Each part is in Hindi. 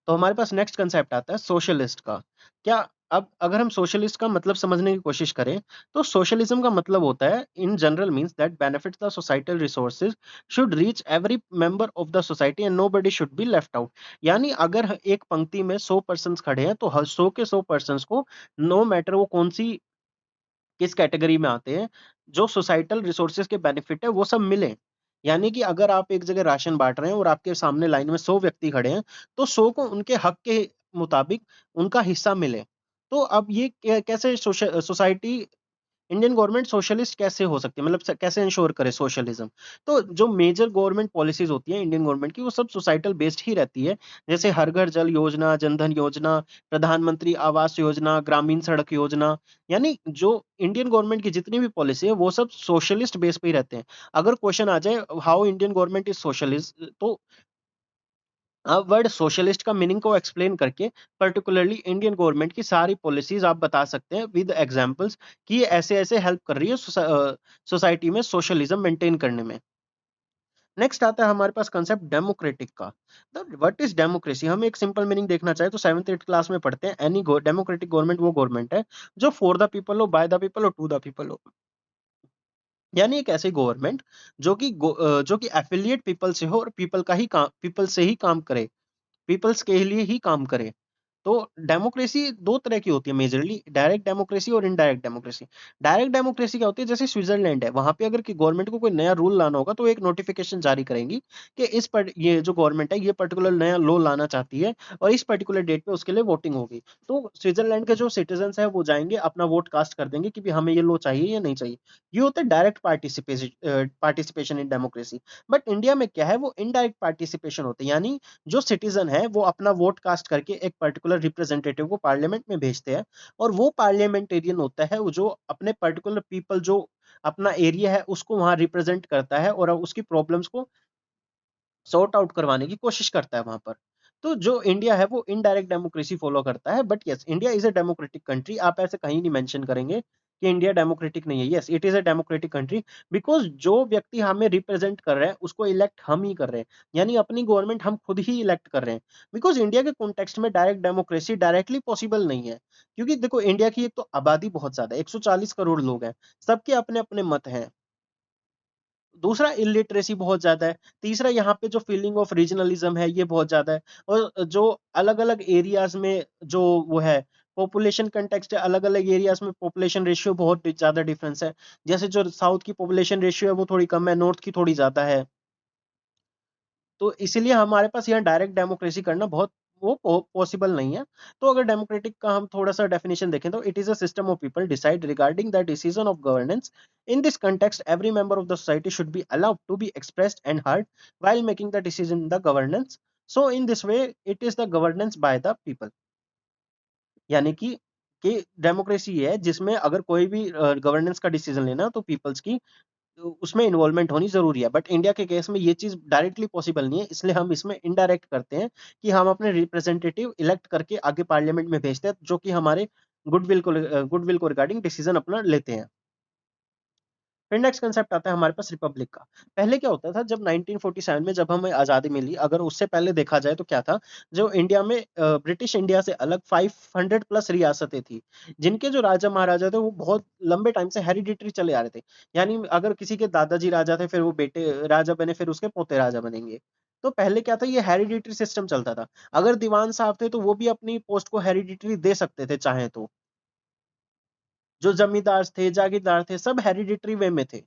तो हमारे पास नेक्स्ट कंसेप्ट आता है सोशलिस्ट का। क्या अब अगर हम सोशलिस्ट का मतलब समझने की कोशिश करें, तो सोशलिज्म का मतलब होता है in general means that benefits the societal resources should reach every member of the society and nobody should be left out. यानी अगर एक पंक्ति में 100 पर्सन्स खड़े हैं, तो हर 100 के 100 पर्सन्स को, नो मैटर वो कौन सी किस कैटेगरी में आते हैं, जो सोसाइटल रिसोर्सेज के बेनिफिट है वो सब मिले। यानी कि अगर आप एक जगह राशन बांट रहे हैं और आपके सामने लाइन में 100 व्यक्ति खड़े हैं, तो 100 को उनके हक के मुताबिक उनका हिस्सा मिले। तो अब ये कैसे सोसाइटी, इंडियन गवर्नमेंट सोशलिस्ट कैसे हो सकती है, मतलब कैसे इंश्योर करे सोशलिज्म। तो जो मेजर गवर्नमेंट पॉलिसीज होती है इंडियन गवर्नमेंट की, वो सब सोसाइटल बेस्ड ही रहती है। जैसे हर घर जल योजना, जनधन योजना, प्रधानमंत्री आवास योजना, ग्रामीण सड़क योजना। यानी जो इंडियन गवर्नमेंट की जितनी भी पॉलिसी है वो सब सोशलिस्ट बेस पे ही रहते हैं। अगर क्वेश्चन आ जाए how Indian government is socialist, तो आप वर्ड सोशलिस्ट का मीनिंग को एक्सप्लेन करके पर्टिकुलरली इंडियन गवर्नमेंट की सारी पॉलिसीज आप बता सकते हैं विद एग्जांपल्स कि ये ऐसे ऐसे हेल्प कर रही है सोसाइटी में सोशलिज्म मेंटेन करने में। नेक्स्ट आता है हमारे पास कंसेप्ट डेमोक्रेटिक का। व्हाट इज डेमोक्रेसी, हम एक सिंपल मीनिंग देखना चाहे तो 7th 8th क्लास में पढ़ते हैं, एनी डेमोक्रेटिक गवर्नमेंट वो गवर्नमेंट है जो फॉर द पीपल हो, बाय द पीपल हो, टू द पीपल हो। यानी एक ऐसी गवर्नमेंट जो कि एफिलिएट पीपल से हो और पीपल से ही काम करे, पीपल्स के लिए ही काम करे। तो डेमोक्रेसी दो तरह की होती है मेजरली, डायरेक्ट डेमोक्रेसी और इनडायरेक्ट डेमोक्रेसी। डायरेक्ट डेमोक्रेसी क्या होती है, जैसे स्विट्जरलैंड है, वहां पे अगर की गवर्नमेंट को कोई नया रूल लाना होगा तो एक नोटिफिकेशन जारी करेंगी कि ये जो गवर्नमेंट है ये पर्टिकुलर नया लॉ लाना चाहती है और इस पर्टिकुलर डेट पे उसके लिए वोटिंग होगी। तो स्विट्जरलैंड के जो सिटीजन है वो जाएंगे अपना वोट कास्ट कर देंगे कि भी हमें ये लॉ चाहिए या नहीं चाहिए। ये होता है direct participation in democracy. But India में क्या है, वो इनडायरेक्ट पार्टिसिपेशन होते हैं। यानी जो सिटीजन है वो अपना वोट कास्ट करके एक पर्टिकुलर रिप्रेजेंटेटिव को पार्लियामेंट में भेजते हैं, और वो पार्लियामेंटेरियन होता है वो जो अपने पर्टिकुलर पीपल जो अपना एरिया है उसको वहां रिप्रेजेंट करता है और उसकी प्रॉब्लम्स को सॉर्ट आउट करवाने की कोशिश करता है वहां पर। तो जो इंडिया है वो इनडायरेक्ट डेमोक्रेसी फॉलो करता है। But yes, India is a democratic country, आप ऐसे कहीं नहीं मेंशन करेंगे कि इंडिया डेमोक्रेटिक नहीं है। Yes, it is a democratic country, because जो व्यक्ति हमें रिप्रेजेंट कर रहे हैं उसको इलेक्ट हम ही कर रहे हैं। यानी अपनी गवर्नमेंट हम खुद ही इलेक्ट कर रहे हैं। बिकॉज इंडिया के कॉन्टेक्स्ट में डायरेक्ट डेमोक्रेसी डायरेक्टली पॉसिबल नहीं है, क्योंकि देखो इंडिया की एक तो आबादी बहुत ज्यादा है, 140 करोड़ लोग हैं, सबके अपने अपने मत हैं। दूसरा, इलिटरेसी बहुत ज्यादा है। तीसरा, यहाँ पे जो फीलिंग ऑफ रीजनलिज्म है ये बहुत ज्यादा है। और जो अलग अलग एरियाज में जो वो है पॉपुलेशन कंटेक्स्ट है, अलग अलग एरियाज में पॉपुलेशन रेशियो बहुत ज्यादा डिफरेंस है। जैसे जो साउथ की पॉपुलेशन रेशियो है वो थोड़ी कम है, नॉर्थ की थोड़ी ज्यादा है। तो इसीलिए हमारे पास यहाँ डायरेक्ट डेमोक्रेसी करना बहुत वो पॉसिबल नहीं है। तो अगर डेमोक्रेटिक का हम थोड़ा सा डेफिनेशन देखें तो it is a system of people decide regarding the decision of governance. In this context every member of the society should be allowed to be expressed and heard while making the decision in the governance. So in this way it is the governance by the people. यानी कि डेमोक्रेसी है जिसमें अगर कोई भी गवर्नेंस का डिसीजन लेना तो पीपल्स की तो उसमें इन्वॉल्वमेंट होनी जरूरी है। बट इंडिया के केस में ये चीज डायरेक्टली पॉसिबल नहीं है, इसलिए हम इसमें इनडायरेक्ट करते हैं कि हम अपने रिप्रेजेंटेटिव इलेक्ट करके आगे पार्लियामेंट में भेजते हैं जो कि हमारे गुडविल को रिगार्डिंग डिसीजन अपना लेते हैं। फिर नेक्स्ट कंसेप्ट आता है हमारे पास रिपब्लिक का। पहले क्या होता था, जब 1947 में जब हमें आजादी मिली, अगर उससे पहले देखा जाए तो क्या था, जो इंडिया में ब्रिटिश इंडिया से अलग 500 प्लस रियासतें थी, जिनके जो राजा महाराजा थे वो बहुत लंबे टाइम से हेरिडिटरी चले आ रहे थे। यानी अगर किसी के दादाजी राजा थे फिर वो बेटे राजा बने, फिर उसके पोते राजा बनेंगे। तो पहले क्या था, ये हेरिडिटरी सिस्टम चलता था। अगर दीवान साहब थे तो वो भी अपनी पोस्ट को हेरिडिटरी दे सकते थे चाहे तो। जो जमींदार थे, जागीरदार थे, सब हेरिडिटरी वे में थे।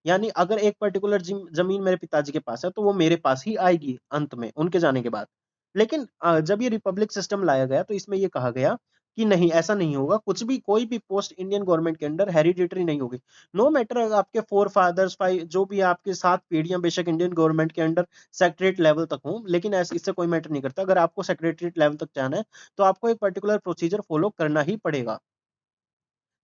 यानी अगर एक पर्टिकुलर जमीन मेरे पिताजी के पास है तो वो मेरे पास ही आएगी अंत में उनके जाने के बाद। लेकिन जब ये रिपब्लिक सिस्टम लाया गया तो इसमें ये कहा गया कि नहीं, ऐसा नहीं होगा, कुछ भी कोई भी पोस्ट इंडियन गवर्नमेंट के अंदर हेरिडिटरी नहीं होगी। नो मैटर आपके फोर फादर्स फाइव जो भी आपके 7 पीढ़ियां बेशक इंडियन गवर्नमेंट के अंडर सेक्रेटरी लेवल तक हो, लेकिन ऐसे इससे कोई मैटर नहीं करता। अगर आपको सेक्रेटरी लेवल तक जाना है तो आपको एक पर्टिकुलर प्रोसीजर फॉलो करना ही पड़ेगा।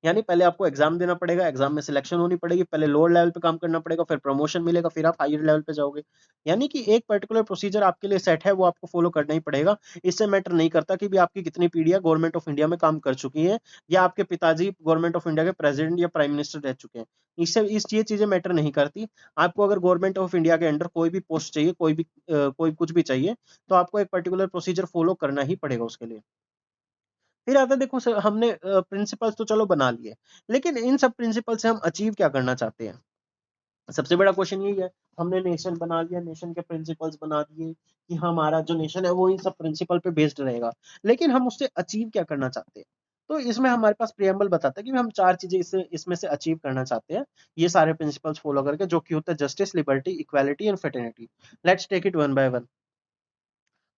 यानी पहले आपको एग्जाम देना पड़ेगा, एग्जाम में सिलेक्शन होनी पड़ेगी, पहले लोअर लेवल पे काम करना पड़ेगा, फिर प्रमोशन मिलेगा, फिर आप हायर लेवल पे जाओगे। यानी कि एक पर्टिकुलर प्रोसीजर आपके लिए सेट है, वो आपको फॉलो करना ही पड़ेगा। इससे मैटर नहीं करता कि भी आपकी कितनी पीढ़ियां गवर्नमेंट ऑफ इंडिया में काम कर चुकी हैं, या आपके पिताजी गवर्नमेंट ऑफ इंडिया के प्रेसिडेंट या प्राइम मिनिस्टर रह चुके हैं। इससे ये चीजें मैटर नहीं करती। आपको अगर गवर्नमेंट ऑफ इंडिया के अंडर कोई भी पोस्ट चाहिए, कोई कुछ भी चाहिए, तो आपको एक पर्टिकुलर प्रोसीजर फॉलो करना ही पड़ेगा उसके लिए। फिर आता है, देखो सर, हमने प्रिंसिपल्स तो चलो बना लिए, लेकिन इन सब प्रिंसिपल से हम अचीव क्या करना चाहते हैं? सबसे बड़ा क्वेश्चन यही है। हमने नेशन बना लिया, नेशन के प्रिंसिपल्स बना दिए कि हमारा जो नेशन है वो इन सब प्रिंसिपल पे बेस्ड रहेगा, लेकिन हम उससे अचीव क्या करना चाहते हैं? तो इसमें हमारे पास प्रियम्बल बताता है कि हम चार चीजें इसमें से अचीव करना चाहते हैं, ये सारे प्रिंसिपल्स फॉलो करके, जो कि होता है justice, liberty, equality and fraternity. Let's take it one by one.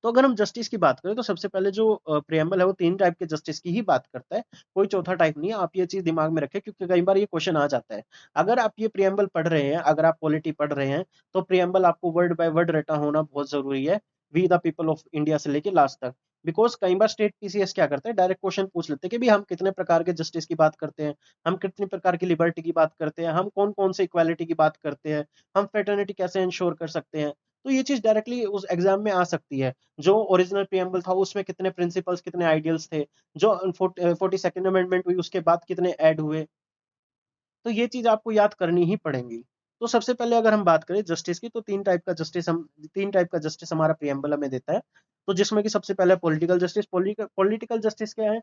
तो अगर हम जस्टिस की बात करें, तो सबसे पहले जो प्रियम्बल है वो तीन टाइप के जस्टिस की ही बात करता है, कोई चौथा टाइप नहीं है। आप ये चीज दिमाग में रखें, क्योंकि कई बार ये क्वेश्चन आ जाता है। अगर आप ये प्रियम्बल पढ़ रहे हैं, अगर आप पॉलिटी पढ़ रहे हैं, तो प्रियम्बल आपको वर्ड बाय वर्ड रटा होना बहुत जरूरी है, we the people of India से लेके लास्ट तक। बिकॉज कई बार स्टेट पीसीएस क्या करते हैं, डायरेक्ट क्वेश्चन पूछ लेते हैं कि भी हम कितने प्रकार के जस्टिस की बात करते हैं, हम कितने प्रकार की लिबर्टी की बात करते हैं, हम कौन कौन से इक्वालिटी की बात करते हैं, हम फ्रेटर्निटी कैसे इंश्योर कर सकते हैं। तो ये चीज डायरेक्टली उस एग्जाम में आ सकती है। जो ओरिजिनल प्रियम्बल था उसमें कितने प्रिंसिपल्स, कितने आइडियल्स थे, जो 42nd अमेंडमेंट हुई उसके बाद कितने ऐड हुए, तो ये चीज आपको याद करनी ही पड़ेंगी। तो सबसे पहले अगर हम बात करें जस्टिस की, तो तीन टाइप का जस्टिस हमारा प्रियम्बल हमें देता है। तो जिसमें कि सबसे पहले पॉलिटिकल जस्टिस। पॉलिटिकल जस्टिस क्या है?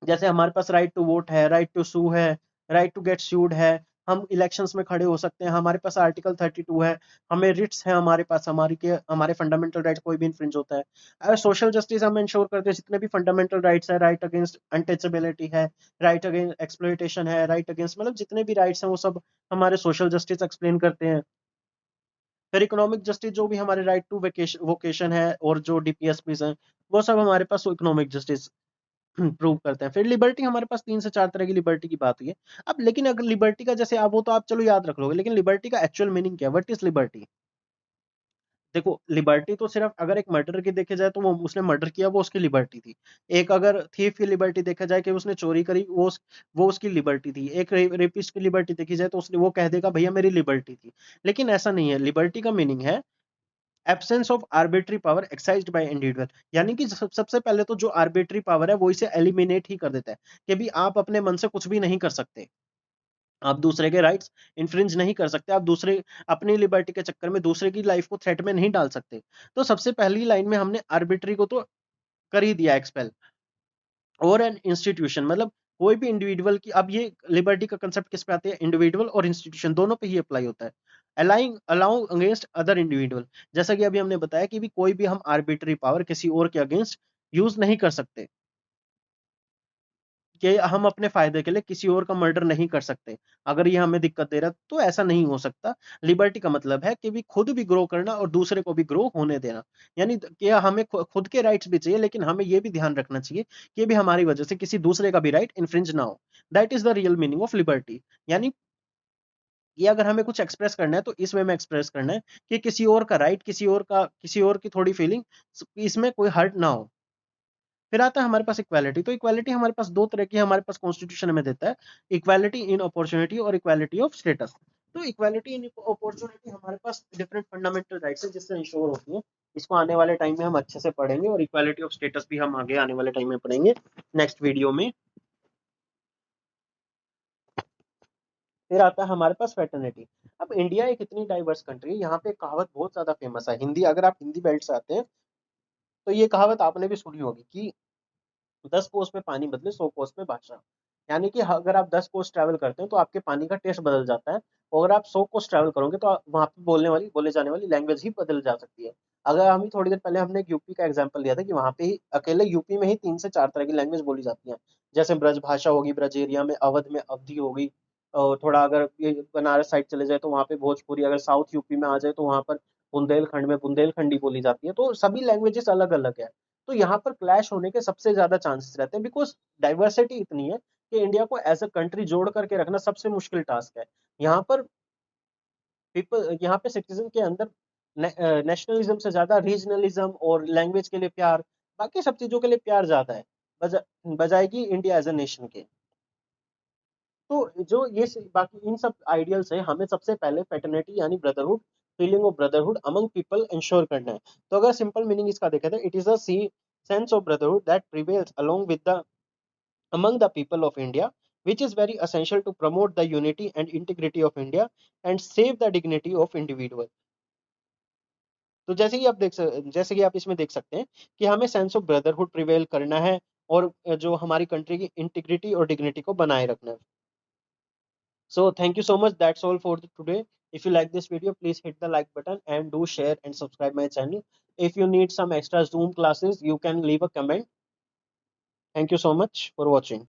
जैसे हमारे पास राइट टू वोट है, राइट टू सू है, राइट टू गेट सूड है, हम इलेक्शंस में खड़े हो सकते हैं, हमारे पास आर्टिकल 32 है, हमें रिट्स है, हमारे पास हमारे फंडामेंटल राइट कोई भी इन्फ्रिंज होता है। अगर सोशल जस्टिस हम इंश्योर करते हैं, जितने भी फंडामेंटल राइट्स है, राइट अगेंस्ट अनटचेबिलिटी है, राइट अगेंस्ट एक्सप्लॉइटेशन है, राइट अगेंस्ट, मतलब जितने भी राइट्स हैं वो सब हमारे सोशल जस्टिस एक्सप्लेन करते हैं। फिर इकोनॉमिक जस्टिस, जो भी हमारे राइट टू वोकेशन है और जो डीपीएसपीज हैं, वो सब हमारे पास इकोनॉमिक जस्टिस प्रूव करते हैं। फिर लिबर्टी, हमारे पास 3 से 4 तरह की लिबर्टी की बात हुई है। अब लेकिन अगर लिबर्टी का जैसे आप, वो तो आप चलो याद रख लोगे, लेकिन लिबर्टी का एक्चुअल मीनिंग क्या है? What is liberty? देखो, लिबर्टी तो सिर्फ अगर एक मर्डर की देखे जाए, तो वो उसने मर्डर किया, वो उसकी लिबर्टी थी। एक अगर थीफ की लिबर्टी देखा जाए कि उसने चोरी करी, वो उसकी लिबर्टी थी। एक रेपिस्ट की लिबर्टी देखी जाए, तो उसने वो कह देगा भैया मेरी लिबर्टी थी। लेकिन ऐसा नहीं है। लिबर्टी का मीनिंग है absence of arbitrary power exercised by individual. यानी कि सबसे पहले तो जो आर्बिट्री पावर है वो इसे एलिमिनेट ही कर देता है, कि भी आप अपने मन से कुछ भी नहीं कर सकते, आप दूसरे के राइट्स इन्फ्रिंज नहीं कर सकते, आप दूसरे अपनी लिबर्टी के चक्कर में दूसरे की लाइफ को थ्रेट में नहीं डाल सकते। तो सबसे पहली लाइन में हमने आर्बिट्री को तो कर ही दिया एक्सपेल। और एन इंस्टीट्यूशन, मतलब कोई भी इंडिविजुअल की, अब ये लिबर्टी का कंसेप्ट किस पे आती है? इंडिविजुअल और इंस्टीट्यूशन दोनों पे ही अप्लाई होता है। अलाउ अगेंस्ट अदर इंडिविजुअल, जैसा कि अभी हमने बताया कि भी कोई भी हम आर्बिट्री पावर किसी और के अगेंस्ट यूज नहीं कर सकते, कि हम अपने फायदे के लिए किसी और का मर्डर नहीं कर सकते। अगर ये हमें दिक्कत दे रहा है तो ऐसा नहीं हो सकता। लिबर्टी का मतलब है कि भी खुद भी ग्रो करना और दूसरे को भी ग्रो होने देना। यानी कि हमें खुद के राइट्स भी चाहिए, लेकिन हमें ये भी ध्यान रखना चाहिए कि भी हमारी वजह से किसी दूसरे का भी राइट इन्फ्रिंज ना हो। That is the real meaning of liberty. यानी ये अगर हमें कुछ एक्सप्रेस करना है, तो इस वे में एक्सप्रेस करना है कि किसी और का राइट, किसी और की थोड़ी फीलिंग, इसमें कोई हर्ट ना हो। फिर आता है हमारे पास इक्वालिटी। तो इक्वालिटी हमारे पास दो तरह की हमारे पास कॉन्स्टिट्यूशन में देता है, इक्वालिटी इन अपॉर्चुनिटी और इक्वालिटी ऑफ स्टेटस। तो इक्वालिटी इन अपॉर्चुनिटी हमारे पास डिफरेंट फंडामेंटल राइट्स है जिससे इंश्योर होती है। इसको आने वाले टाइम में हम अच्छे से पढ़ेंगे, और इक्वालिटी ऑफ स्टेटस भी हम आगे आने वाले टाइम में पढ़ेंगे नेक्स्ट वीडियो में। फिर आता है हमारे पास फ्रेटर्निटी। अब इंडिया एक इतनी डाइवर्स कंट्री है, यहाँ पे एक कहावत बहुत ज्यादा फेमस है हिंदी, अगर आप हिंदी बेल्ट से आते हैं तो ये कहावत आपने भी सुनी होगी कि 10 कोस में पानी बदले 100 कोस में बादशाह। यानी कि अगर आप 10 कोस ट्रैवल करते हैं तो आपके पानी का टेस्ट बदल जाता है, और अगर आप 100 कोस ट्रैवल करोगे तो वहां पे बोले जाने वाली लैंग्वेज ही बदल जा सकती है। अगर हम ही थोड़ी देर पहले हमने एक यूपी का एग्जांपल लिया था कि वहां पे ही अकेले यूपी में ही 3 से 4 तरह की लैंग्वेज बोली जाती है। जैसे ब्रज भाषा होगी ब्रज एरिया में, अवध में अवधी होगी, और थोड़ा अगर ये बनारस साइड चले जाए तो वहाँ पे भोजपुरी, अगर साउथ यूपी में आ जाए तो वहाँ पर बुंदेलखंड में बुंदेलखंडी बोली जाती है। तो सभी लैंग्वेजेस अलग अलग है। तो यहाँ पर क्लैश होने के सबसे ज्यादा चांसेस रहते हैं, बिकॉज डाइवर्सिटी इतनी है कि इंडिया को एज अ कंट्री जोड़ करके रखना सबसे मुश्किल टास्क है। यहाँ पर यहाँ पे सिटीजन के अंदर नेशनलिज्म से ज्यादा रीजनलिज्म और लैंग्वेज के लिए प्यार, बाकी सब चीजों के लिए प्यार ज्यादा है, बजाएगी इंडिया एज ए नेशन के। तो जो बाकी इन सब आइडियल्स हैं, हमें सबसे पहले फेटर्निटी यानी brotherhood, feeling of brotherhood among people ensure करना है। तो अगर सिंपल मीनिंग इसका देखें तो it is a sense of brotherhood that prevails along with the among the people of India, which is very essential to promote the unity and integrity of India and save the dignity of individual। तो जैसे कि आप इसमें देख सकते हैं कि हमें सेंस ऑफ ब्रदरहुड प्रिवेल करना है और जो हमारी कंट्री की इंटीग्रिटी और डिग्निटी को बनाए रखना है। So thank you so much. That's all for today. If you like this video, please hit the like button and do share and subscribe my channel. If you need some extra Zoom classes, you can leave a comment. Thank you so much for watching.